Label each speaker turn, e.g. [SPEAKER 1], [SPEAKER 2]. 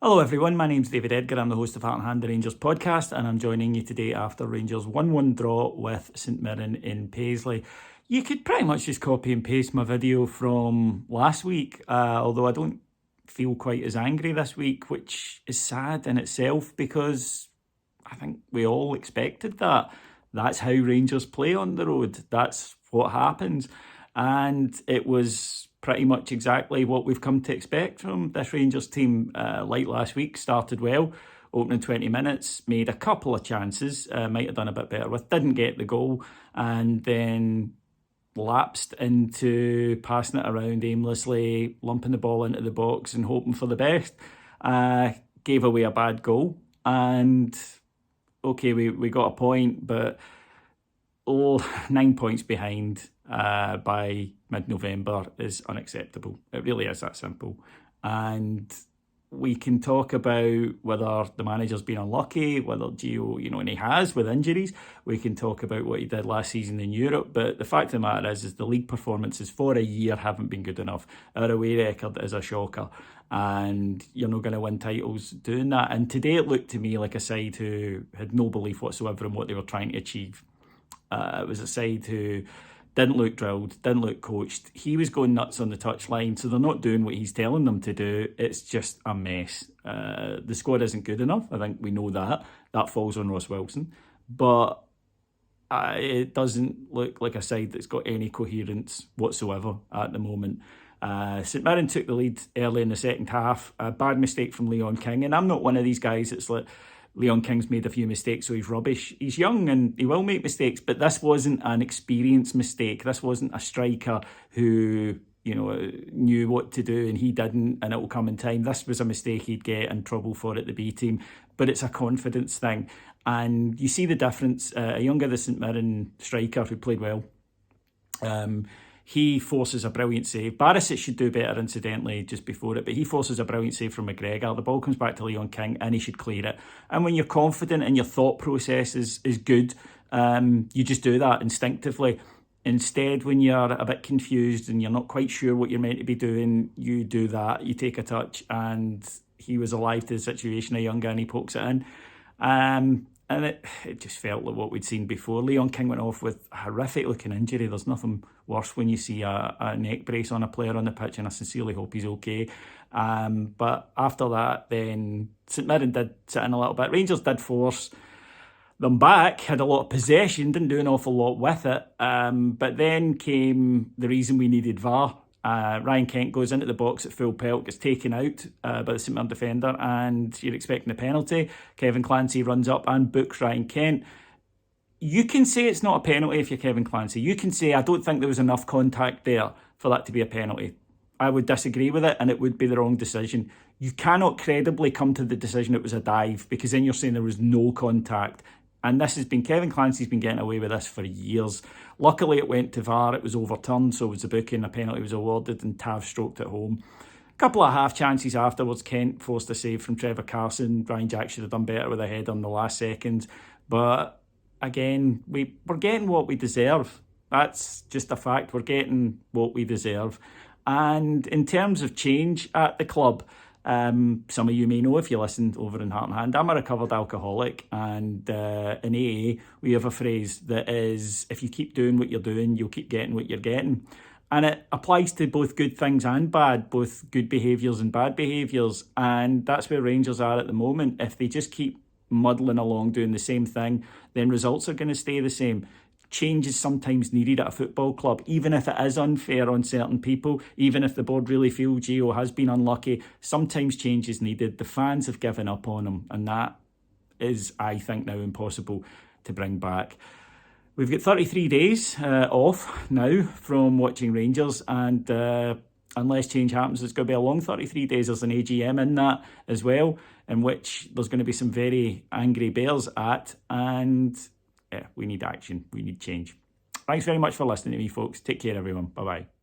[SPEAKER 1] Hello everyone, my name's David Edgar, I'm the host of Heart and Hand, the Rangers podcast, and I'm joining you today after Rangers 1-1 draw with St Mirren in Paisley. You could pretty much just copy and paste my video from last week, although I don't feel quite as angry this week, which is sad in itself because I think we all expected that. That's how Rangers play on the road, that's what happens, and it was pretty much exactly what we've come to expect from this Rangers team. Like last week, started well, opening 20 minutes, made a couple of chances, might have done a bit better with, didn't get the goal, and then lapsed into passing it around aimlessly, lumping the ball into the box and hoping for the best. Gave away a bad goal, and okay, we got a point, but 9 points behind by mid-November is unacceptable. It really is that simple. And we can talk about whether the manager's been unlucky, whether Gio, and he has with injuries. We can talk about what he did last season in Europe. But the fact of the matter is the league performances for a year haven't been good enough. Our away record is a shocker. And you're not going to win titles doing that. And today it looked to me like a side who had no belief whatsoever in what they were trying to achieve. It was a side who didn't look drilled, didn't look coached. He was going nuts on the touchline, so they're not doing what he's telling them to do. It's just a mess. The squad isn't good enough. I think we know that. That falls on Ross Wilson. But it doesn't look like a side that's got any coherence whatsoever at the moment. St Mirren took the lead early in the second half. A bad mistake from Leon King. And I'm not one of these guys that's like, Leon King's made a few mistakes, so he's rubbish. He's young and he will make mistakes, but this wasn't an experienced mistake. This wasn't a striker who, knew what to do and he didn't, and it will come in time. This was a mistake he'd get in trouble for at the B team, but it's a confidence thing. And you see the difference. A younger the St Mirren striker who played well, he forces a brilliant save. Barisic should do better, incidentally, just before it, but he forces a brilliant save from McGregor. The ball comes back to Leon King and he should clear it. And when you're confident and your thought process is good, you just do that instinctively. Instead, when you're a bit confused and you're not quite sure what you're meant to be doing, you do that. You take a touch, and he was alive to the situation, a young guy, and he pokes it in. And it just felt like what we'd seen before. Leon King went off with a horrific looking injury. There's nothing worse when you see a neck brace on a player on the pitch, and I sincerely hope he's okay. But after that, then St Mirren did sit in a little bit. Rangers did force them back, had a lot of possession, didn't do an awful lot with it. But then came the reason we needed VAR. Ryan Kent goes into the box at full pelt, gets taken out by the St Mirren defender, and you're expecting a penalty. Kevin Clancy runs up and books Ryan Kent. You can say it's not a penalty if you're Kevin Clancy. You can say, I don't think there was enough contact there for that to be a penalty. I would disagree with it, and it would be the wrong decision. You cannot credibly come to the decision it was a dive, because then you're saying there was no contact. And this has been, Kevin Clancy's been getting away with this for years. Luckily, it went to VAR, it was overturned, so it was a booking, a penalty was awarded, and Tav stroked it home. A couple of half chances afterwards, Kent forced a save from Trevor Carson. Ryan Jack should have done better with a head on the last second. But again, we're getting what we deserve. That's just a fact. We're getting what we deserve. And in terms of change at the club, some of you may know if you listened over in Heart and Hand, I'm a recovered alcoholic, and in AA we have a phrase that is, if you keep doing what you're doing, you'll keep getting what you're getting. And it applies to both good things and bad, both good behaviours and bad behaviours. And that's where Rangers are at the moment. If they just keep muddling along doing the same thing, then results are going to stay the same. Change is sometimes needed at a football club, even if it is unfair on certain people, even if the board really feel Gio has been unlucky. Sometimes change is needed. The fans have given up on him, and that is, I think, now impossible to bring back. We've got 33 days off now from watching Rangers, and unless change happens, it's going to be a long 33 days. There's an AGM in that as well, in which there's going to be some very angry Bears at, and yeah, we need action. We need change. Thanks very much for listening to me, folks. Take care, everyone. Bye-bye.